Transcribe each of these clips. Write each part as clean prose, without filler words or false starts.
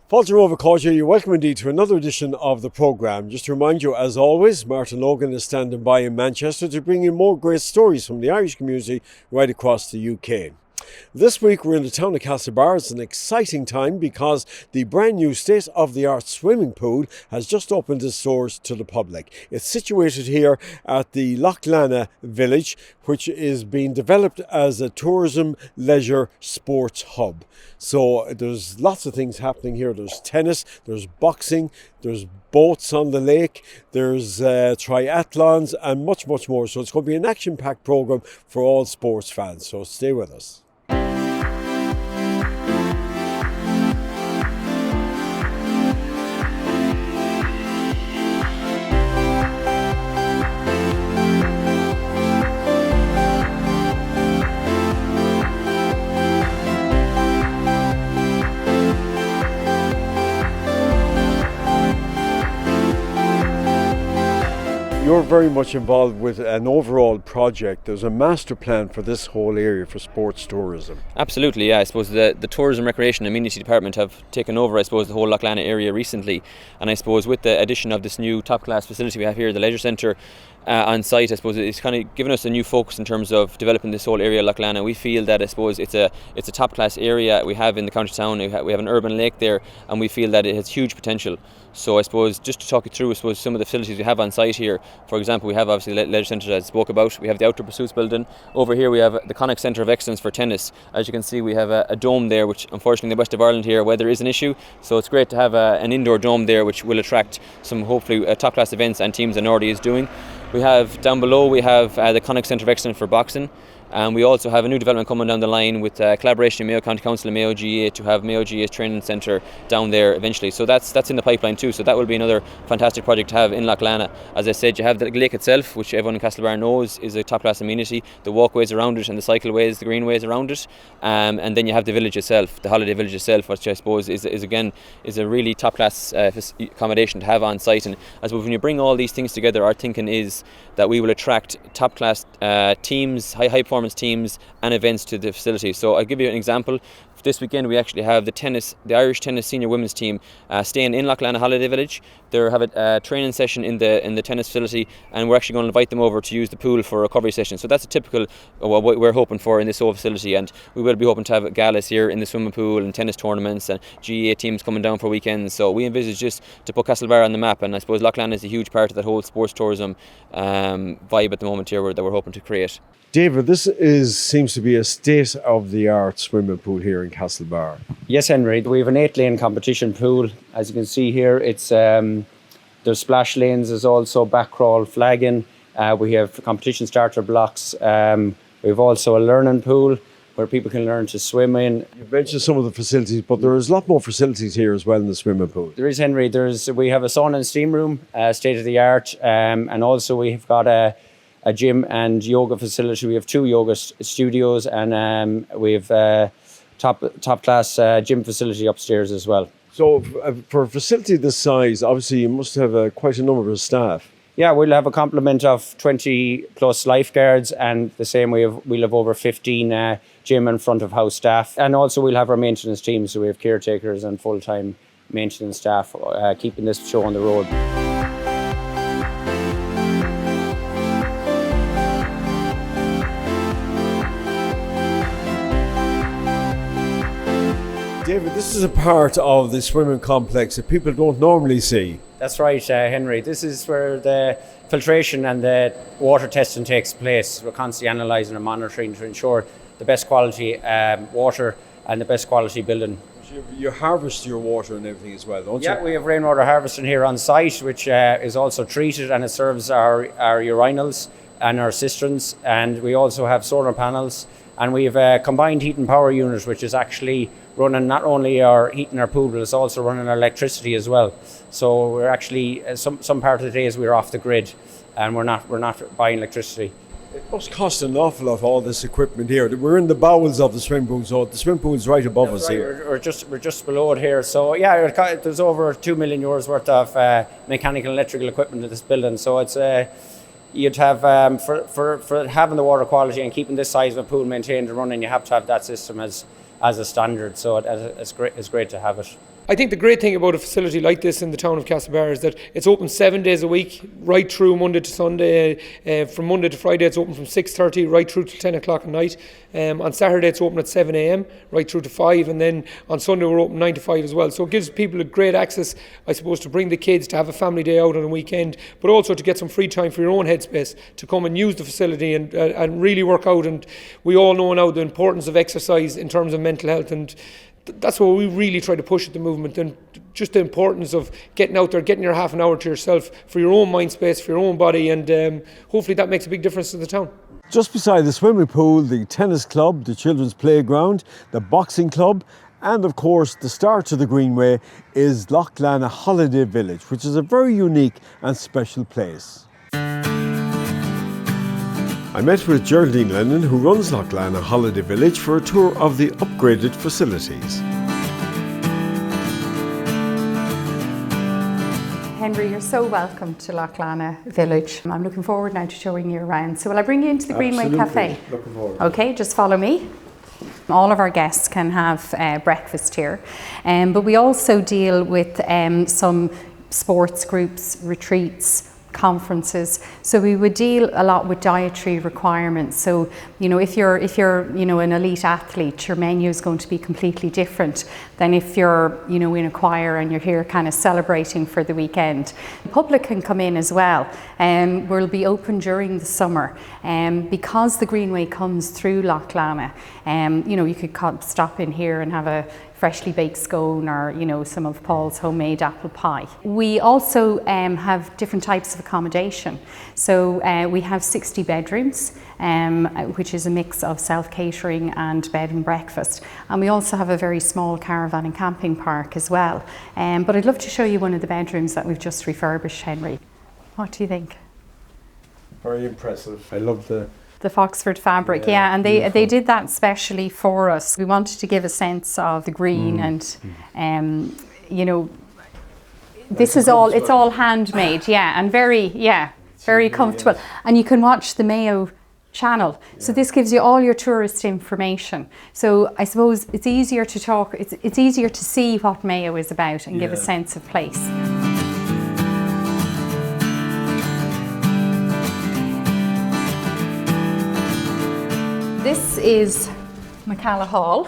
Falter Over Culture, you're welcome indeed to another edition of the programme. Just to remind you, as always, Martin Logan is standing by in Manchester to bring you more great stories from the Irish community right across the UK. This week we're in the town of Castlebar. It's an exciting time because the brand new state-of-the-art swimming pool has just opened its doors to the public. It's situated here at the Lough Lannagh village, which is being developed as a tourism, leisure, sports hub. So there's lots of things happening here. There's tennis, there's boxing, there's boats on the lake, there's triathlons and much more. So it's going to be an action-packed programme for all sports fans. So stay with us. You're very much involved with an overall project. There's a master plan for this whole area for sports tourism. Absolutely, yeah. I suppose the Tourism, Recreation and Amenity Department have taken over, I suppose, the whole Lough Lannagh area recently. And I suppose with the addition of this new top-class facility we have here, the leisure centre on site, I suppose it's kind of given us a new focus in terms of developing this whole area of Lough Lannagh. We feel that, I suppose, it's a top-class area we have in the county town. We have an urban lake there, and we feel that it has huge potential. So I suppose just to talk you through, I suppose, some of the facilities we have on site here. For example, we have obviously the leisure centre that I spoke about. We have the Outdoor Pursuits building. Over here we have the Connacht Centre of Excellence for tennis. As you can see, we have a dome there, which unfortunately in the west of Ireland here, weather is an issue. So it's great to have an indoor dome there, which will attract some hopefully top-class events and teams that Nordy is doing. We have down below, we have the Connacht Centre of Excellence for boxing. And we also have a new development coming down the line with collaboration with Mayo County Council and Mayo GAA to have Mayo GAA's training centre down there eventually. So that's in the pipeline too. So that will be another fantastic project to have in Lough Lannagh. As I said, you have the lake itself, which everyone in Castlebar knows is a top-class amenity. The walkways around it and the cycleways, the greenways around it. And then you have the village itself, the holiday village itself, which I suppose is a really top-class accommodation to have on site. And I suppose when you bring all these things together, our thinking is that we will attract top-class teams, high performance teams and events to the facility. So I'll give you an example. This weekend we actually have the Irish tennis senior women's team staying in Lough Lannagh Holiday Village. They have a training session in the tennis facility, and we're actually going to invite them over to use the pool for a recovery session. So that's a typical what we're hoping for in this whole facility, and we will be hoping to have galas here in the swimming pool and tennis tournaments and GAA teams coming down for weekends. So we envisage just to put Castlebar on the map, and I suppose Lough Lannagh is a huge part of that whole sports tourism vibe at the moment here that we're hoping to create. David, this seems to be a state-of-the-art swimming pool here in Castlebar. Yes, Henry. We have an 8-lane competition pool. As you can see here, it's there's splash lanes. There's also back crawl flagging. We have competition starter blocks. We have also a learning pool where people can learn to swim in. You mentioned some of the facilities, but there is a lot more facilities here as well in the swimming pool. There is, Henry. We have a sauna and steam room, state-of-the-art, and also we've got a gym and yoga facility. We have 2 yoga studios, and we have top class gym facility upstairs as well. So for a facility this size, obviously you must have quite a number of staff. Yeah, we'll have a complement of 20 plus lifeguards, and the same we'll have over 15 gym and front of house staff, and also we'll have our maintenance team. So we have caretakers and full-time maintenance staff keeping this show on the road. David, this is a part of the swimming complex that people don't normally see. That's right, Henry. This is where the filtration and the water testing takes place. We're constantly analysing and monitoring to ensure the best quality water and the best quality building. You harvest your water and everything as well, don't you? Yeah, we have rainwater harvesting here on site, which is also treated, and it serves our urinals and our cisterns. And we also have solar panels, and we have a combined heat and power unit, which is actually running not only our heating our pool, but it's also running our electricity as well. So we're actually some part of the days we're off the grid, and we're not buying electricity. It must cost an awful lot, all this equipment here. We're in the bowels of the swimming pool, so the swimming pool is right above us here. We're just below it here. So yeah, there's over €2 million worth of mechanical and electrical equipment in this building. So it's you'd have for having the water quality and keeping this size of a pool maintained and running, you have to have that system as a standard. So it's great to have it. I think the great thing about a facility like this in the town of Castlebar is that it's open 7 days a week, right through Monday to Sunday. From Monday to Friday it's open from 6:30 right through to 10 o'clock at night. On Saturday it's open at 7 a.m. right through to 5, and then on Sunday we're open 9 to 5 as well. So it gives people a great access, I suppose, to bring the kids, to have a family day out on a weekend, but also to get some free time for your own headspace, to come and use the facility and really work out. And we all know now the importance of exercise in terms of mental health, and that's what we really try to push at the movement, and just the importance of getting out there, getting your half an hour to yourself for your own mind space, for your own body, and hopefully that makes a big difference to the town. Just beside the swimming pool, the tennis club, the children's playground, the boxing club, and of course the start of the Greenway is Lough Lannagh Holiday Village, which is a very unique and special place. I met with Geraldine Lennon, who runs Lough Lannagh Holiday Village, for a tour of the upgraded facilities. Henry, you're so welcome to Lough Lannagh Village. I'm looking forward now to showing you around. So will I bring you into the Greenway Cafe? Looking forward. Okay, just follow me. All of our guests can have breakfast here, but we also deal with some sports groups, retreats, conferences. So we would deal a lot with dietary requirements. So, you know, if you're an elite athlete, your menu is going to be completely different than if you're, in a choir and you're here kind of celebrating for the weekend. The public can come in as well. We'll be open during the summer. Because the Greenway comes through Lough Lannagh, you could stop in here and have a freshly baked scone, or some of Paul's homemade apple pie. We also have different types of accommodation. So we have 60 bedrooms, which is a mix of self-catering and bed and breakfast. And we also have a very small caravan and camping park as well. But I'd love to show you one of the bedrooms that we've just refurbished, Henry. What do you think? Very impressive. I love the Foxford fabric, yeah, and they did that specially for us. We wanted to give a sense of the green and, this is all, it's all handmade, and very comfortable. And you can watch the Mayo channel. So this gives you all your tourist information. So I suppose it's easier to talk, it's easier to see what Mayo is about and give a sense of place. This is McCalla Hall.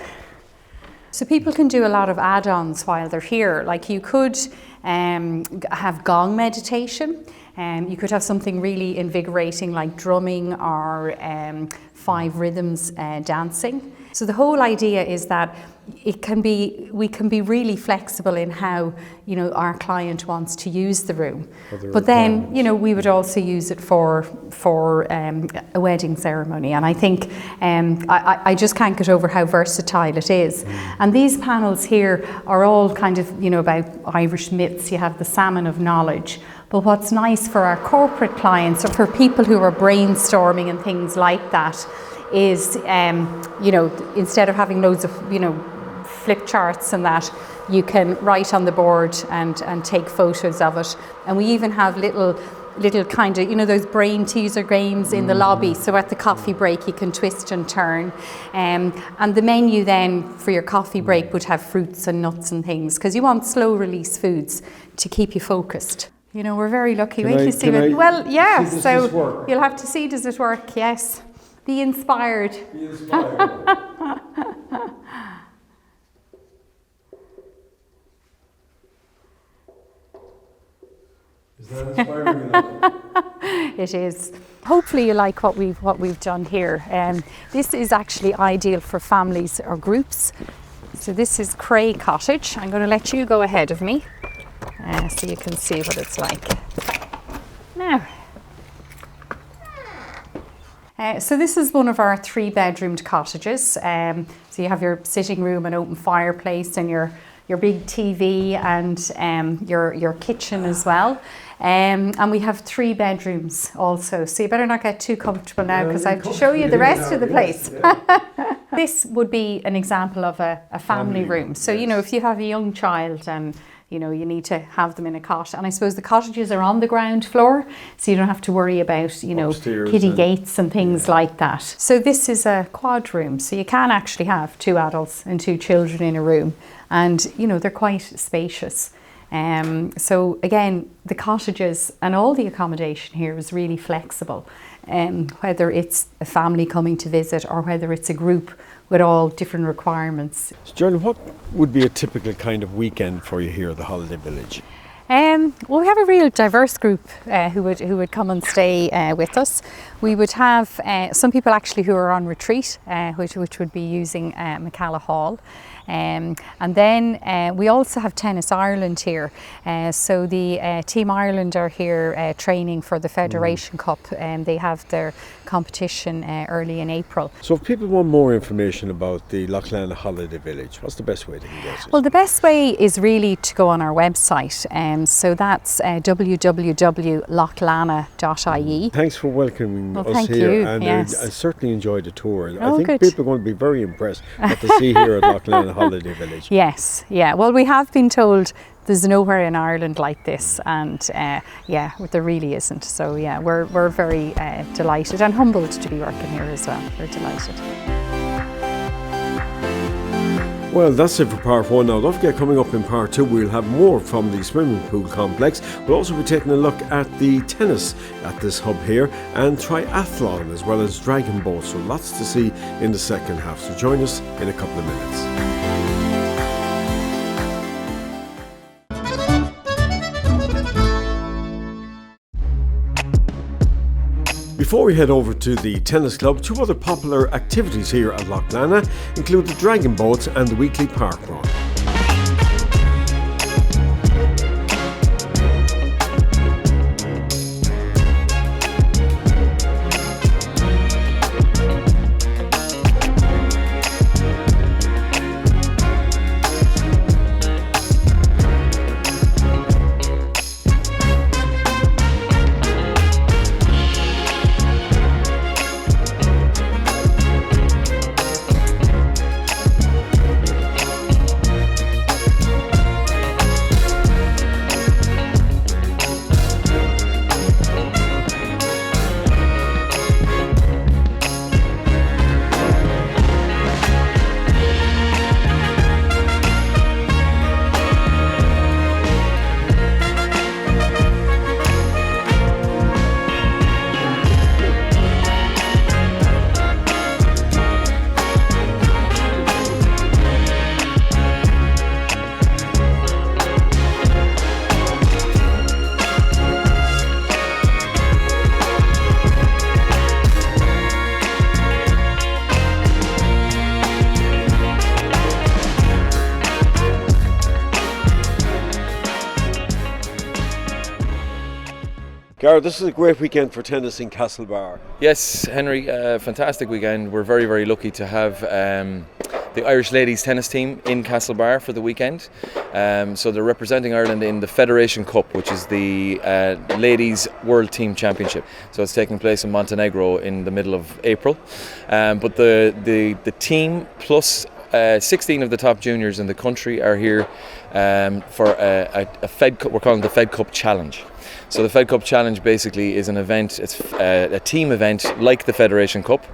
So people can do a lot of add-ons while they're here. Like you could have gong meditation. You could have something really invigorating like drumming or 5 rhythms dancing. So the whole idea is that we can be really flexible in how our client wants to use the room. But then we would also use it for a wedding ceremony. And I think I just can't get over how versatile it is. And these panels here are all kind of about Irish myths. You have the salmon of knowledge. But what's nice for our corporate clients, or for people who are brainstorming and things like that, is instead of having loads of flip charts and that, you can write on the board and take photos of it. And we even have little kind of those brain teaser games in the lobby, so at the coffee break you can twist and turn, and the menu then for your coffee break would have fruits and nuts and things, because you want slow release foods to keep you focused. We're very lucky. Wait till you see it. Well, yeah, so you'll have to see, does it work? Yes. Be inspired. Be inspired. Is that inspiring enough? It is. Hopefully you like what we've done here. This is actually ideal for families or groups. So this is Cray Cottage. I'm going to let you go ahead of me so you can see what it's like. Now. So this is one of our 3-bedroomed cottages. So you have your sitting room, an open fireplace, and your big TV, and your kitchen as well. And we have 3 bedrooms also. So you better not get too comfortable now, because I have to show you the rest of the place. This would be an example of a family room. So if you have a young child and You know, you need to have them in a cot. And I suppose the cottages are on the ground floor, so you don't have to worry about, you know, Upstairs kiddie and- gates and things like that. So this is a quad room, so you can actually have 2 adults and 2 children in a room. And, you know, they're quite spacious. So again, the cottages and all the accommodation here is really flexible. Whether it's a family coming to visit or whether it's a group with all different requirements. So, Geraldine, what would be a typical kind of weekend for you here at the Holiday Village? Well, we have a real diverse group who would come and stay with us. We would have some people actually who are on retreat, which would be using McCalla Hall. And then we also have Tennis Ireland here. So the Team Ireland are here training for the Federation Cup, and they have their competition early in April. So if people want more information about the Lough Lannagh Holiday Village, what's the best way they can get it? Well, the best way is really to go on our website. So that's www.loughlannagh.ie. Thanks for welcoming Well, us thank here, you, and yes. I certainly enjoyed the tour. I Oh, think good. people are going to be very impressed what they see here at Lough Lannagh Holiday Village. Yes, yeah. Well, we have been told there's nowhere in Ireland like this, and yeah, there really isn't. So yeah, we're very delighted and humbled to be working here as well. We're delighted. Well, that's it for part 1. Now, don't forget, coming up in part 2, we'll have more from the swimming pool complex. We'll also be taking a look at the tennis at this hub here and triathlon as well as dragon boat. So lots to see in the second half. So join us in a couple of minutes. Before we head over to the tennis club, 2 other popular activities here at Lough Lannagh include the dragon boats and the weekly park run. Gareth, this is a great weekend for tennis in Castlebar. Yes, Henry, fantastic weekend. We're very, very lucky to have the Irish ladies tennis team in Castlebar for the weekend. So they're representing Ireland in the Federation Cup, which is the Ladies World Team Championship. So it's taking place in Montenegro in the middle of April. But the team plus 16 of the top juniors in the country are here for a Fed Cup. We're calling it the Fed Cup Challenge. So the Fed Cup Challenge basically is an event, it's a team event like the Federation Cup,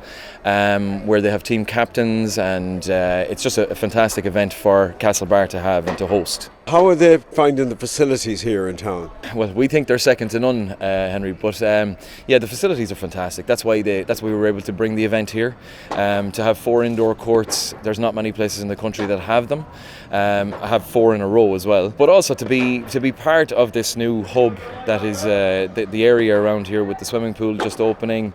where they have team captains, and it's just a fantastic event for Castlebar to have and to host. How are they finding the facilities here in town? Well, we think they're second to none, Henry, but yeah, the facilities are fantastic. That's why we were able to bring the event here, to have 4 indoor courts. There's not many places in the country that have them. I have 4 in a row as well, but also to be part of this new hub that is the area around here, with the swimming pool just opening,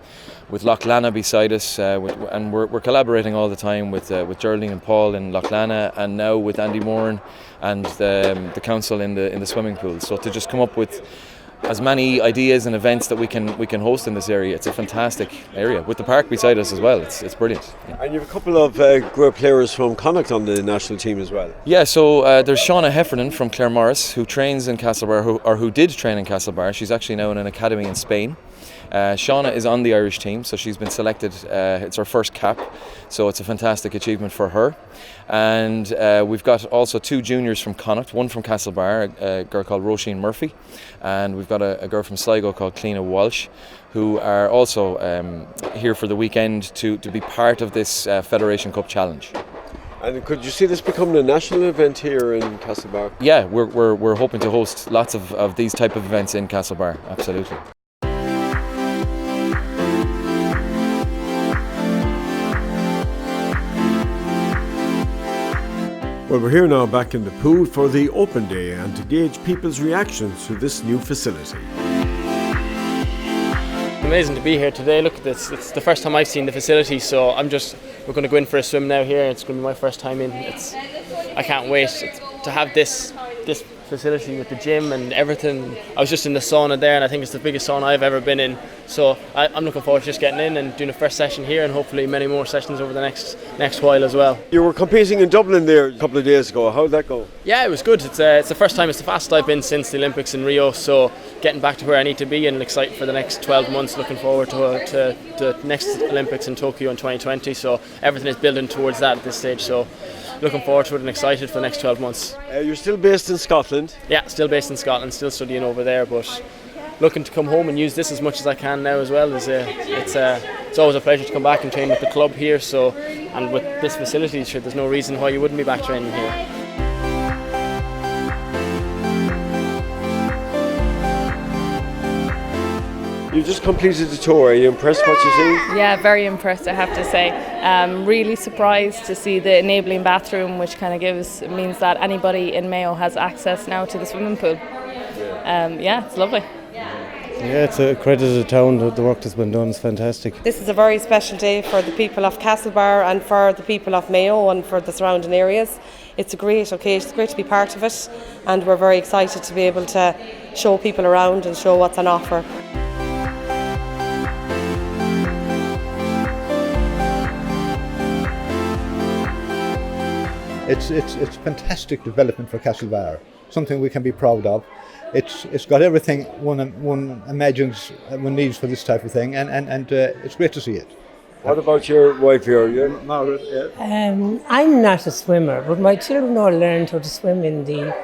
with Lough Lannagh beside us, and we're collaborating all the time with Geraldine and Paul in Lough Lannagh, and now with Andy Moran and the council in the swimming pool. So to just come up with as many ideas and events that we can host in this area, it's a fantastic area with the park beside us as well. It's brilliant. Yeah. And you have a couple of great players from Connacht on the national team as well. Yeah, so there's Shauna Heffernan from Claremorris, who trains in Castlebar, who did train in Castlebar. She's actually now in an academy in Spain. Shauna is on the Irish team, so she's been selected. It's her first cap, so it's a fantastic achievement for her. And we've got also 2 juniors from Connacht, one from Castlebar, a girl called Roisin Murphy, and we've got a girl from Sligo called Cliona Walsh, who are also here for the weekend to be part of this Federation Cup challenge. And could you see this becoming a national event here in Castlebar? Yeah, we're hoping to host lots of these type of events in Castlebar, absolutely. Well, we're here now back in the pool for the open day and to gauge people's reactions to this new facility. Amazing to be here today. Look at this. It's the first time I've seen the facility, so we're going to go in for a swim now here. It's going to be my first time in. I can't wait to have this facility with the gym and everything. I was just in the sauna there, and I think it's the biggest sauna I've ever been in. So I'm looking forward to just getting in and doing a first session here, and hopefully many more sessions over the next while as well. You were competing in Dublin there a couple of days ago. How did that go? Yeah, it was good. It's the first time, it's the fastest I've been since the Olympics in Rio, so getting back to where I need to be and excited for the next 12 months, looking forward to the next Olympics in Tokyo in 2020, so everything is building towards that at this stage, so looking forward to it and excited for the next 12 months. You're still based in Scotland? Yeah, still based in Scotland, still studying over there, but looking to come home and use this as much as I can now as well. It's always a pleasure to come back and train with the club here, so, and with this facility, sure, there's no reason why you wouldn't be back training here. You just completed the tour. Are you impressed what you see? Yeah, very impressed, I have to say. Really surprised to see the enabling bathroom, which kind of means that anybody in Mayo has access now to the swimming pool. Yeah, it's lovely. Yeah, it's a credit to the town. The work that's been done is fantastic. This is a very special day for the people of Castlebar and for the people of Mayo and for the surrounding areas. It's a great occasion, it's great to be part of it, and we're very excited to be able to show people around and show what's on offer. It's fantastic development for Castlebar, something we can be proud of. It's got everything one imagines one needs for this type of thing, and it's great to see it. What about your wife here? Margaret? Yeah. I'm not a swimmer, but my children all learned how to swim in the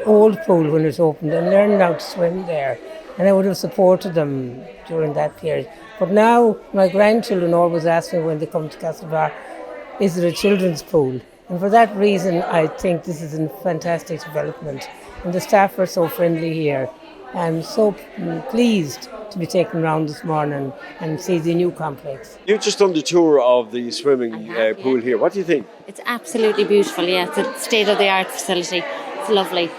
old pool when it was opened, and learned how to swim there. And I would have supported them during that period. But now my grandchildren always ask me when they come to Castlebar, is it a children's pool? And for that reason, I think this is a fantastic development. And the staff are so friendly here. I'm so pleased to be taken around this morning and see the new complex. You've just done the tour of the swimming pool here. What do you think? It's absolutely beautiful, yeah. It's a state-of-the-art facility. It's lovely.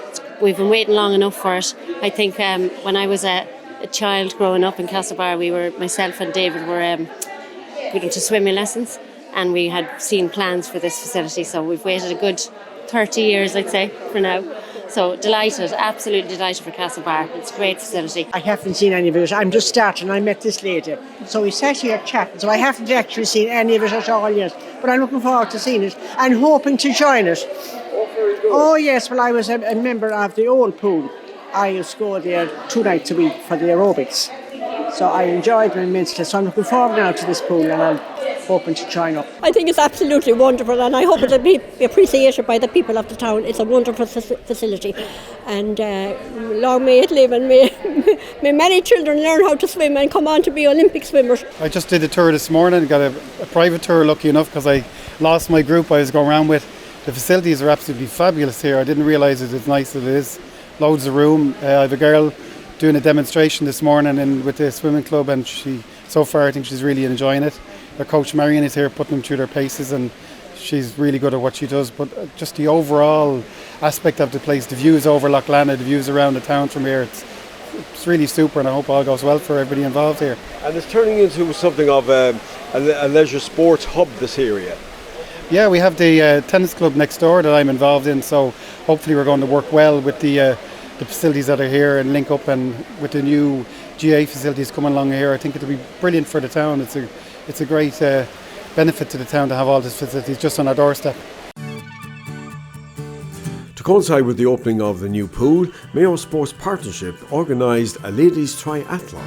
We've been waiting long enough for it. I think when I was a child growing up in Castlebar, myself and David were going to swimming lessons, and we had seen plans for this facility, so we've waited a good 30 years, I'd say, for now. So delighted, absolutely delighted for Castlebar. It's a great facility. I haven't seen any of it. I'm just starting. I met this lady. So we sat here chatting. So I haven't actually seen any of it at all yet. But I'm looking forward to seeing it and hoping to join it. Oh yes, well I was a member of the old pool. I used to go there 2 nights a week for the aerobics. So I enjoyed it immensely. So I'm looking forward now to this pool, and I'm hoping to join up. I think it's absolutely wonderful, and I hope it'll be appreciated by the people of the town. It's a wonderful facility, and long may it live, and may many children learn how to swim and come on to be Olympic swimmers. I just did a tour this morning, got a private tour, lucky enough, because I lost my group I was going around with. The facilities are absolutely fabulous here. I didn't realise it as nice as it is. Loads of room. I have a girl doing a demonstration this morning with the swimming club, and so far I think she's really enjoying it. Their coach Marion is here putting them through their paces, and she's really good at what she does. But just the overall aspect of the place, the views over Lough Lannagh, the views around the town from here, it's really super, and I hope all goes well for everybody involved here. And it's turning into something of a leisure sports hub, this area. Yeah, we have the tennis club next door that I'm involved in, so hopefully we're going to work well with the facilities that are here and link up, and with the new GA facilities coming along here. I think it'll be brilliant for the town. It's a great benefit to the town to have all these facilities just on our doorstep. To To coincide with the opening of the new pool, Mayo Sports Partnership organised a ladies' triathlon.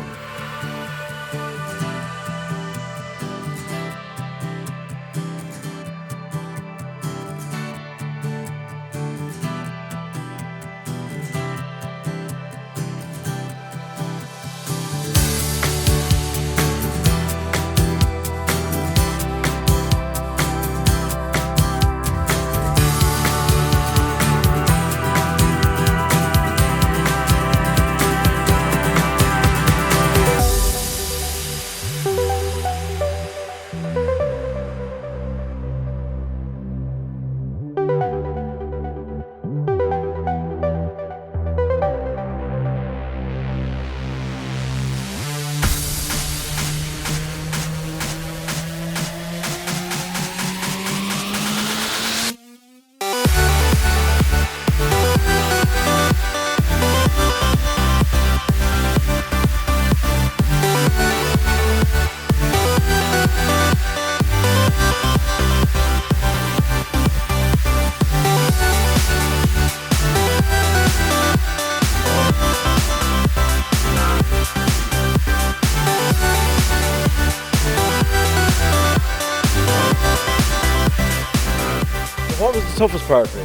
What was the toughest part for you?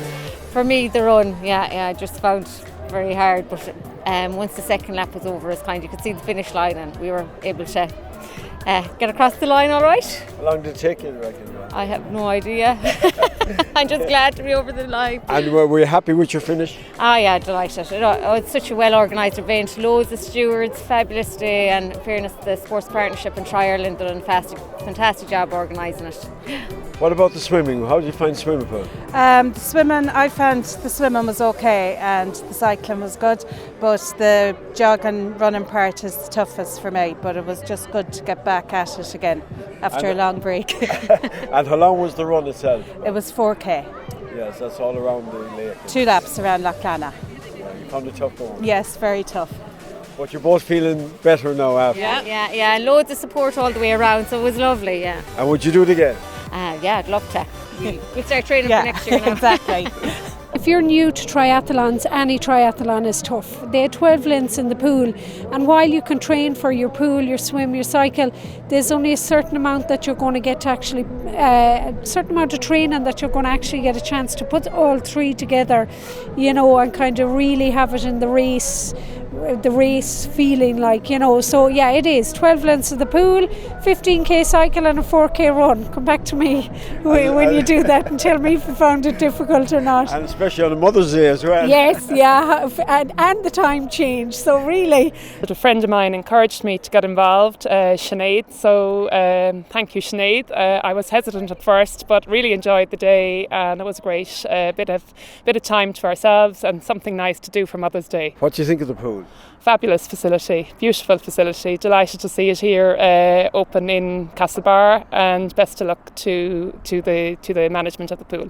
For me, the run, I just found very hard. But once the second lap was over, it's kind you could see the finish line, and we were able to get across the line all right. How long did it take you, do you reckon? I have no idea. I'm just glad to be over the line. And were you happy with your finish? Oh yeah, delighted. It's such a well organised event, loads of stewards, fabulous day, and in fairness, the Sports Partnership and Tri-Ireland done a fantastic job organising it. What about the swimming? How did you find the swimming pool? The swimming, I found the swimming was okay and the cycling was good, but the jog and running part is the toughest for me, but it was just good to get back at it again after a long break. And how long was the run itself? It was 4k. Yes, that's all around the lake. 2 laps around Lough Lannagh. Yeah, you found it tough going? Yes, very tough. But you're both feeling better now after? Yeah, loads of support all the way around, so it was lovely, yeah. And would you do it again? Yeah, I'd love to. We'll start training for next year now. Exactly. If you're new to triathlons, any triathlon is tough. They had 12 lengths in the pool, and while you can train for your pool, your swim, your cycle, there's only a certain amount that you're going to get to actually, a certain amount of training that you're going to actually get a chance to put all three together, and kind of really have it in the race feeling like, So yeah, it is 12 lengths of the pool, 15k cycle and a 4k run. Come back to me when you do that and tell me if you found it difficult or not. And especially on a Mother's Day as well. Yes, yeah, and the time change. So really. A friend of mine encouraged me to get involved, Sinead. So thank you, Sinead. I was hesitant at first, but really enjoyed the day, and it was great. A bit of time to ourselves and something nice to do for Mother's Day. What do you think of the pool? Fabulous facility, beautiful facility. Delighted to see it here open in Castlebar, and best of luck to the management of the pool.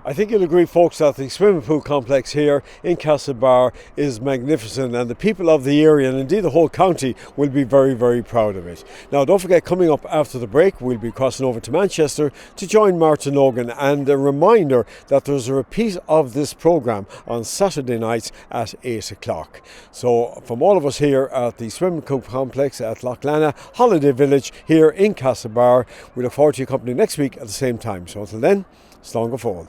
I think you'll agree, folks, that the swimming pool complex here in Castlebar is magnificent, and the people of the area and indeed the whole county will be very, very proud of it. Now, don't forget, coming up after the break, we'll be crossing over to Manchester to join Martin Logan, and a reminder that there's a repeat of this programme on Saturday nights at 8 o'clock. So from all of us here at the swimming pool complex at Lough Lannagh Holiday Village here in Castlebar, we look forward to your company next week at the same time. So until then, slán go fóill.